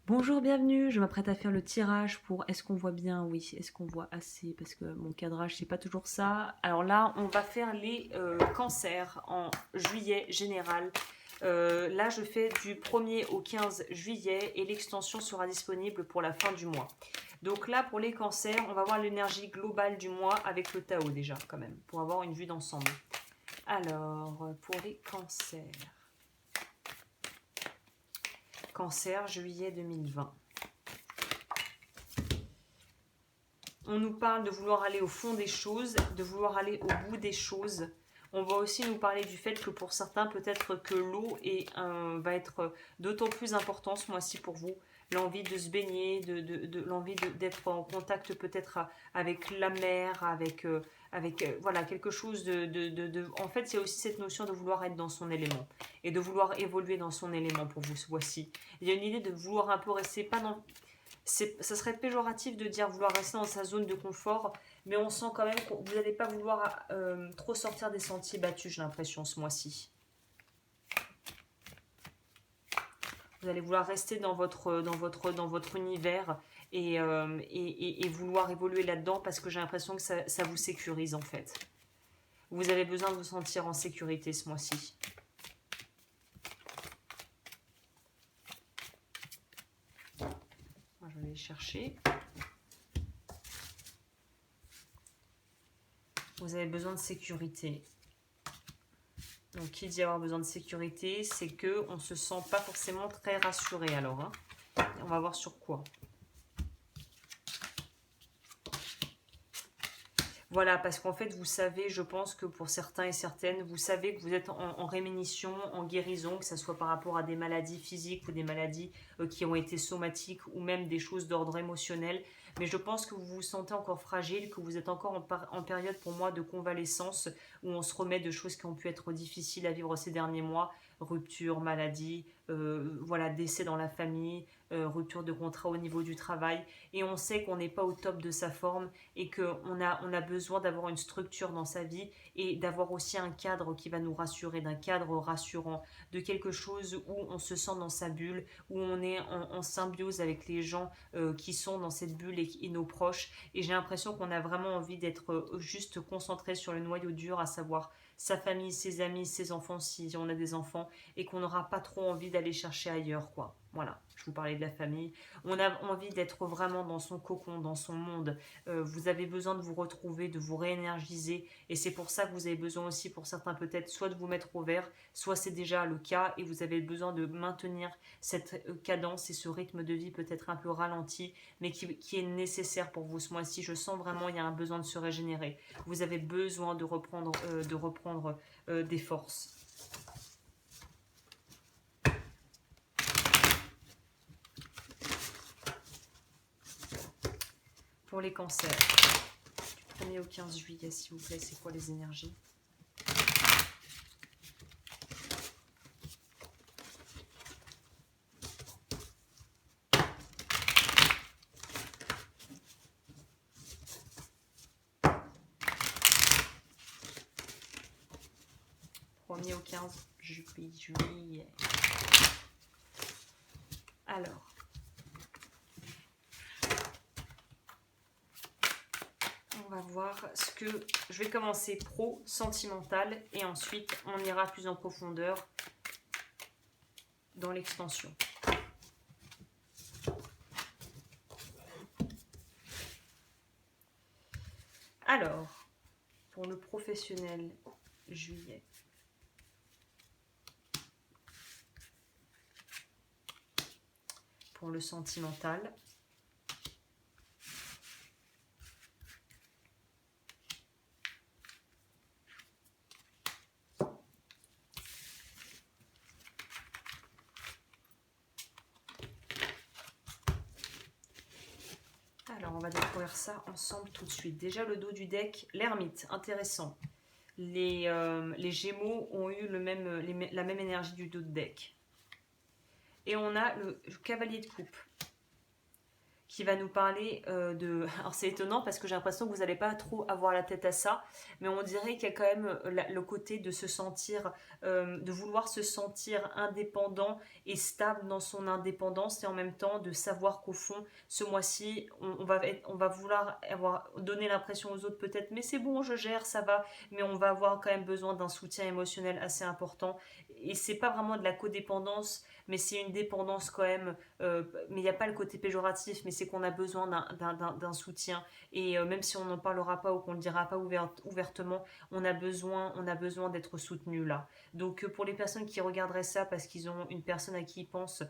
Bonjour, bienvenue, je m'apprête à faire le tirage pour est-ce qu'on voit bien? Oui, est-ce qu'on voit assez? Parce que mon cadrage, c'est pas toujours ça. Alors là, on va faire les cancers en juillet général. Là, je fais du 1er au 15 juillet et l'extension sera disponible pour la fin du mois. Donc là, pour les cancers, on va voir l'énergie globale du mois avec le Tao déjà, quand même, pour avoir une vue d'ensemble. Alors, pour les cancers. Cancer, juillet 2020. On nous parle de vouloir aller au fond des choses, de vouloir aller au bout des choses. On va aussi nous parler du fait que pour certains, peut-être que l'eau va être d'autant plus important ce mois-ci pour vous. L'envie de se baigner, l'envie d'être en contact peut-être avec la mer, avec voilà, quelque chose En fait, il y a aussi cette notion de vouloir être dans son élément et de vouloir évoluer dans son élément pour vous ce mois-ci. Il y a une idée de vouloir un peu rester, pas dans, ça serait péjoratif de dire vouloir rester dans sa zone de confort, mais on sent quand même que vous n'allez pas vouloir trop sortir des sentiers battus, j'ai l'impression, ce mois-ci. Vous allez vouloir rester dans votre univers et vouloir évoluer là-dedans parce que j'ai l'impression que ça vous sécurise en fait. Vous avez besoin de vous sentir en sécurité ce mois-ci. Moi, je vais aller chercher. Vous avez besoin de sécurité. Donc, qui dit avoir besoin de sécurité, c'est que on se sent pas forcément très rassuré alors. Hein. On va voir sur quoi. Voilà, parce qu'en fait, vous savez, je pense que pour certains et certaines, vous savez que vous êtes en rémission, en guérison, que ce soit par rapport à des maladies physiques ou des maladies qui ont été somatiques ou même des choses d'ordre émotionnel. Mais je pense que vous vous sentez encore fragile, que vous êtes encore en période pour moi de convalescence où on se remet de choses qui ont pu être difficiles à vivre ces derniers mois, rupture, maladie, voilà, décès dans la famille, rupture de contrat au niveau du travail. Et on sait qu'on n'est pas au top de sa forme et qu'on a besoin d'avoir une structure dans sa vie et d'avoir aussi un cadre qui va nous rassurer, d'un cadre rassurant, de quelque chose où on se sent dans sa bulle, où on est en symbiose avec les gens qui sont dans cette bulle et nos proches. Et j'ai l'impression qu'on a vraiment envie d'être juste concentré sur le noyau dur, à savoir sa famille, ses amis, ses enfants, si on a des enfants, et qu'on n'aura pas trop envie d'aller chercher ailleurs, quoi. Voilà, je vous parlais de la famille. On a envie d'être vraiment dans son cocon, dans son monde. Vous avez besoin de vous retrouver, de vous réénergiser. Et c'est pour ça que vous avez besoin aussi, pour certains peut-être, soit de vous mettre au vert, soit c'est déjà le cas et vous avez besoin de maintenir cette cadence et ce rythme de vie peut-être un peu ralenti, mais qui est nécessaire pour vous ce mois-ci. Je sens vraiment il y a un besoin de se régénérer. Vous avez besoin de reprendre des forces. Pour les cancers, du 1er au 15 juillet, s'il vous plaît, c'est quoi les énergies? Premier au 15 juillet. Alors, on va voir ce que... Je vais commencer pro, sentimental, et ensuite on ira plus en profondeur dans l'extension. Alors, pour le professionnel, juillet. Pour le sentimental. Alors, on va découvrir ça ensemble tout de suite. Déjà, le dos du deck, l'ermite, intéressant. Les Gémeaux ont eu la même énergie du dos de deck. Et on a le cavalier de coupe, qui va nous parler de... Alors c'est étonnant parce que j'ai l'impression que vous n'allez pas trop avoir la tête à ça, mais on dirait qu'il y a quand même le côté de se sentir, de vouloir se sentir indépendant et stable dans son indépendance et en même temps de savoir qu'au fond, ce mois-ci, on va vouloir donner l'impression aux autres peut-être, mais c'est bon, je gère, ça va, mais on va avoir quand même besoin d'un soutien émotionnel assez important. Et c'est pas vraiment de la codépendance, mais c'est une dépendance quand même, mais il n'y a pas le côté péjoratif, mais c'est qu'on a besoin d'un soutien. Et même si on n'en parlera pas ou qu'on ne le dira pas ouvertement, on a besoin d'être soutenu là. Donc pour les personnes qui regarderaient ça parce qu'ils ont une personne à qui ils pensent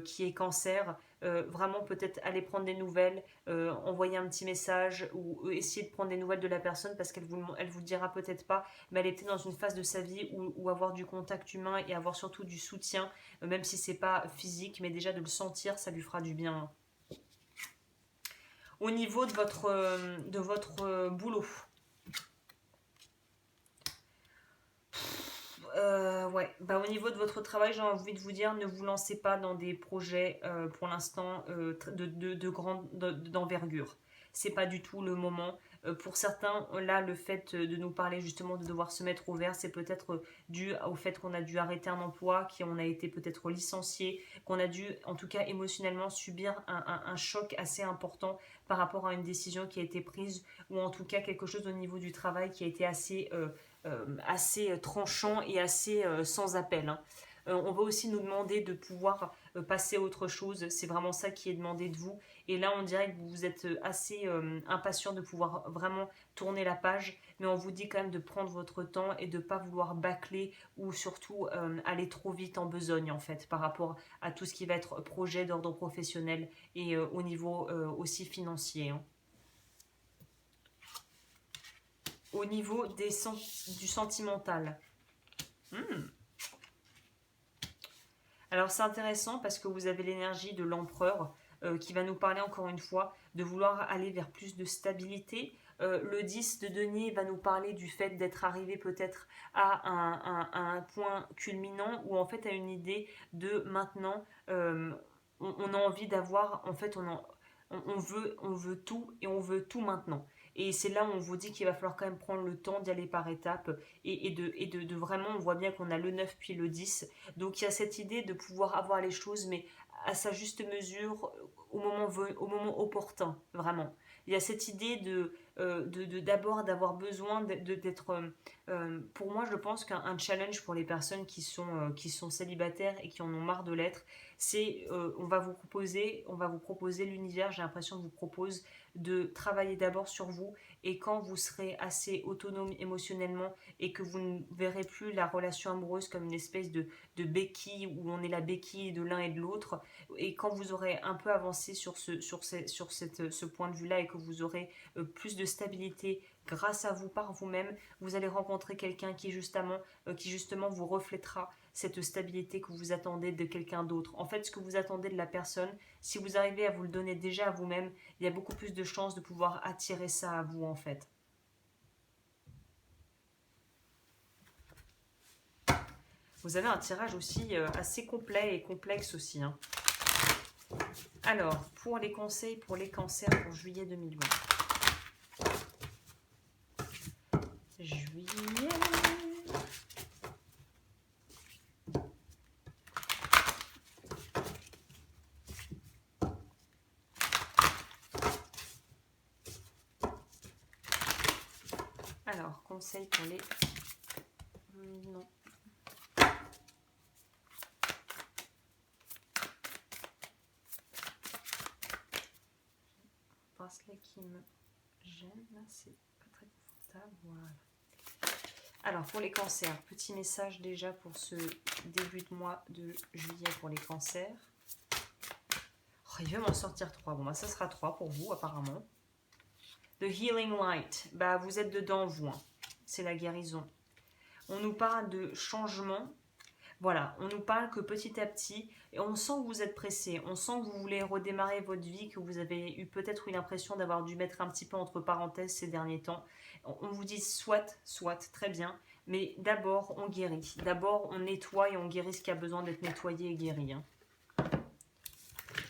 qui est cancer, vraiment peut-être aller prendre des nouvelles, envoyer un petit message ou essayer de prendre des nouvelles de la personne parce elle vous le dira peut-être pas, mais elle était dans une phase de sa vie où avoir du contact humain et avoir surtout du soutien, même si c'est pas physique, mais déjà de le sentir, ça lui fera du bien. Au niveau de votre boulot, ouais, bah, au niveau de votre travail, j'ai envie de vous dire, ne vous lancez pas dans des projets pour l'instant d'envergure. C'est pas du tout le moment. Pour certains, là, le fait de nous parler justement de devoir se mettre au vert, c'est peut-être dû au fait qu'on a dû arrêter un emploi, qu'on a été peut-être licencié, qu'on a dû, en tout cas émotionnellement, subir un choc assez important par rapport à une décision qui a été prise, ou en tout cas quelque chose au niveau du travail qui a été assez tranchant et assez sans appel, hein. On va aussi nous demander de pouvoir passer à autre chose. C'est vraiment ça qui est demandé de vous. Et là, on dirait que vous êtes assez impatient de pouvoir vraiment tourner la page. Mais on vous dit quand même de prendre votre temps et de ne pas vouloir bâcler ou surtout aller trop vite en besogne en fait par rapport à tout ce qui va être projet d'ordre professionnel et au niveau aussi financier, hein. Au niveau du sentimental. Hmm. Alors c'est intéressant parce que vous avez l'énergie de l'empereur qui va nous parler encore une fois de vouloir aller vers plus de stabilité. Le 10 de denier va nous parler du fait d'être arrivé peut-être à un point culminant ou en fait à une idée de maintenant on a envie d'avoir, en fait on veut tout et on veut tout maintenant. Et c'est là où on vous dit qu'il va falloir quand même prendre le temps d'y aller par étapes de vraiment, on voit bien qu'on a le 9 puis le 10. Donc il y a cette idée de pouvoir avoir les choses, mais à sa juste mesure, au moment opportun, vraiment. Il y a cette idée d'abord d'avoir besoin d'être... pour moi, je pense qu'un challenge pour les personnes qui sont célibataires et qui en ont marre de l'être, c'est on va vous proposer l'univers, j'ai l'impression que vous propose de travailler d'abord sur vous et quand vous serez assez autonome émotionnellement et que vous ne verrez plus la relation amoureuse comme une espèce de béquille où on est la béquille de l'un et de l'autre et quand vous aurez un peu avancé ce point de vue-là et que vous aurez plus de stabilité grâce à vous par vous-même, vous allez rencontrer quelqu'un qui justement vous reflètera cette stabilité que vous attendez de quelqu'un d'autre. En fait, ce que vous attendez de la personne, si vous arrivez à vous le donner déjà à vous-même, il y a beaucoup plus de chances de pouvoir attirer ça à vous en fait. Vous avez un tirage aussi assez complet et complexe aussi, hein. Alors, pour les conseils pour les cancers pour juillet 2020. Juillet. Alors, conseil pour les... Non. Bracelet qui me gêne, là, c'est pas très confortable. Voilà. Alors, pour les cancers, petit message déjà pour ce début de mois de juillet pour les cancers. Oh, il va m'en sortir 3. Bon, bah, ça sera 3 pour vous, apparemment. The Healing Light. Bah, vous êtes dedans, vous. Hein. C'est la guérison. On nous parle de changement. Voilà, on nous parle que petit à petit, et on sent que vous êtes pressé, on sent que vous voulez redémarrer votre vie, que vous avez peut-être eu l'impression d'avoir dû mettre un petit peu entre parenthèses ces derniers temps. On vous dit soit, très bien, mais d'abord on guérit. D'abord on nettoie et on guérit ce qui a besoin d'être nettoyé et guéri. Hein.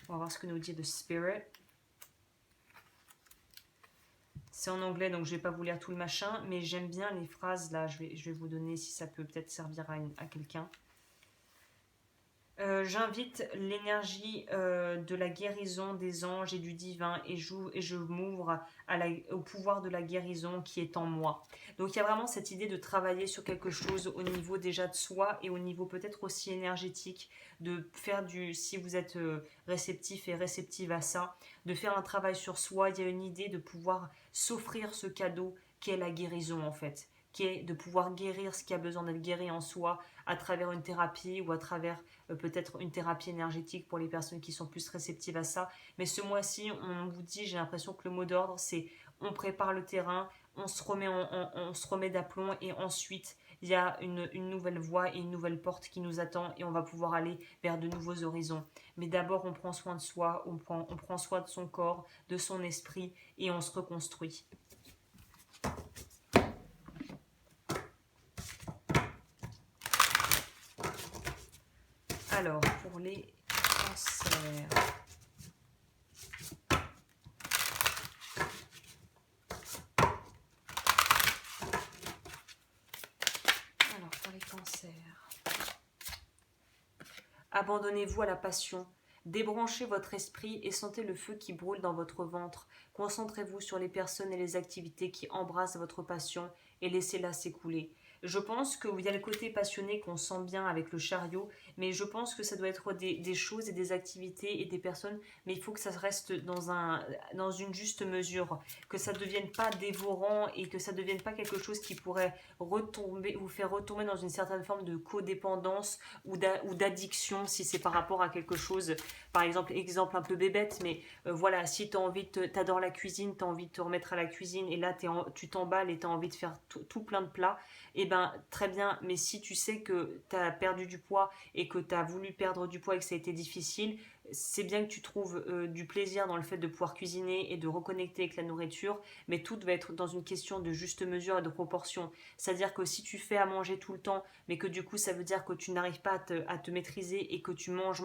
On va voir ce que nous dit The Spirit. C'est en anglais, donc je vais pas vous lire tout le machin, mais j'aime bien les phrases là. Je vais vous donner si ça peut peut-être servir à quelqu'un. J'invite l'énergie de la guérison des anges et du divin et je m'ouvre au pouvoir de la guérison qui est en moi. Donc il y a vraiment cette idée de travailler sur quelque chose au niveau déjà de soi et au niveau peut-être aussi énergétique, de faire si vous êtes réceptif et réceptive à ça, de faire un travail sur soi. Il y a une idée de pouvoir s'offrir ce cadeau qu'est la guérison en fait, qui est de pouvoir guérir ce qui a besoin d'être guéri en soi à travers une thérapie ou à travers peut-être une thérapie énergétique pour les personnes qui sont plus réceptives à ça. Mais ce mois-ci, on vous dit, j'ai l'impression que le mot d'ordre, c'est on prépare le terrain, on se remet d'aplomb et ensuite il y a une nouvelle voie et une nouvelle porte qui nous attend et on va pouvoir aller vers de nouveaux horizons. Mais d'abord, on prend soin de soi, on prend soin de son corps, de son esprit et on se reconstruit. Alors, pour les cancers. Alors, pour les cancers. Abandonnez-vous à la passion. Débranchez votre esprit et sentez le feu qui brûle dans votre ventre. Concentrez-vous sur les personnes et les activités qui embrassent votre passion et laissez-la s'écouler. Je pense qu'il y a le côté passionné qu'on sent bien avec le chariot, mais je pense que ça doit être des choses et des activités et des personnes, mais il faut que ça reste dans une juste mesure, que ça ne devienne pas dévorant et que ça ne devienne pas quelque chose qui pourrait vous faire retomber dans une certaine forme de codépendance ou d'addiction si c'est par rapport à quelque chose, par exemple un peu bébête, mais voilà, si tu as envie, t'adores la cuisine, tu as envie de te remettre à la cuisine et là tu t'emballes et tu as envie de faire tout plein de plats, et ben très bien, mais si tu sais que tu as perdu du poids et que tu as voulu perdre du poids et que ça a été difficile, c'est bien que tu trouves du plaisir dans le fait de pouvoir cuisiner et de reconnecter avec la nourriture, mais tout va être dans une question de juste mesure et de proportion. C'est-à-dire que si tu fais à manger tout le temps, mais que du coup ça veut dire que tu n'arrives pas à te maîtriser et que tu manges,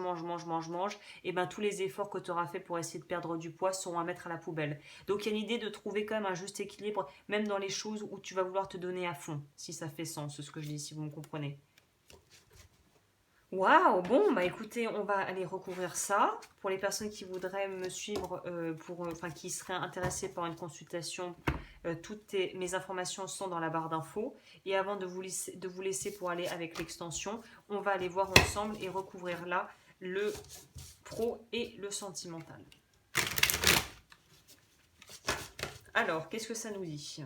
et ben tous les efforts que tu auras fait pour essayer de perdre du poids seront à mettre à la poubelle. Donc il y a une idée de trouver quand même un juste équilibre, même dans les choses où tu vas vouloir te donner à fond, si ça fait sens ce que je dis, si vous me comprenez. Waouh, bon, bah écoutez, on va aller recouvrir ça. Pour les personnes qui voudraient me suivre, enfin qui seraient intéressées par une consultation, toutes mes informations sont dans la barre d'infos. Et avant de vous laisser pour aller avec l'extension, on va aller voir ensemble et recouvrir là le pro et le sentimental. Alors, qu'est-ce que ça nous dit ?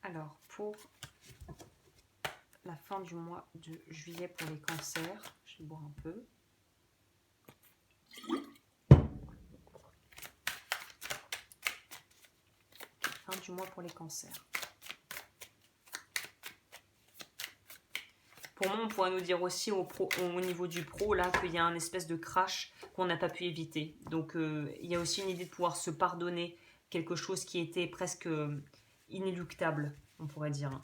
Alors, pour la fin du mois de juillet pour les cancers, je vais boire un peu. Fin du mois pour les cancers. Pour moi, on pourrait nous dire aussi au niveau du pro là qu'il y a un espèce de crash qu'on n'a pas pu éviter. Donc il y a aussi une idée de pouvoir se pardonner quelque chose qui était presque inéluctable, on pourrait dire.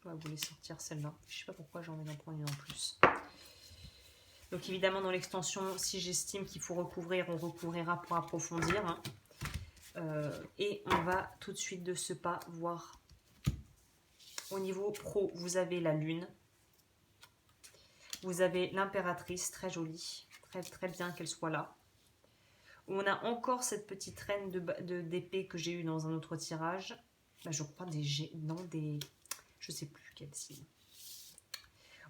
On va vous les sortir celle-là. Je sais pas pourquoi j'ai envie d'en prendre une en plus. Donc évidemment dans l'extension, si j'estime qu'il faut recouvrir, on recouvrira pour approfondir. Hein. Et on va tout de suite de ce pas voir. Au niveau pro, vous avez la lune. Vous avez l'impératrice, très jolie. Très, très bien qu'elle soit là. On a encore cette petite reine d'épée que j'ai eue dans un autre tirage. Bah, je crois je sais plus quel signe.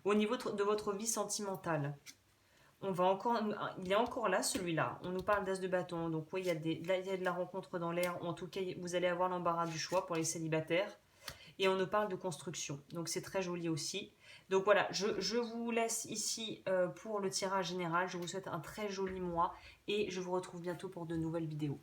Au niveau de votre vie sentimentale, il est encore là celui-là. On nous parle d'as de bâton. Donc oui, il y a de la rencontre dans l'air. En tout cas, vous allez avoir l'embarras du choix pour les célibataires. Et on nous parle de construction. Donc c'est très joli aussi. Donc voilà, je vous laisse ici pour le tirage général. Je vous souhaite un très joli mois et je vous retrouve bientôt pour de nouvelles vidéos.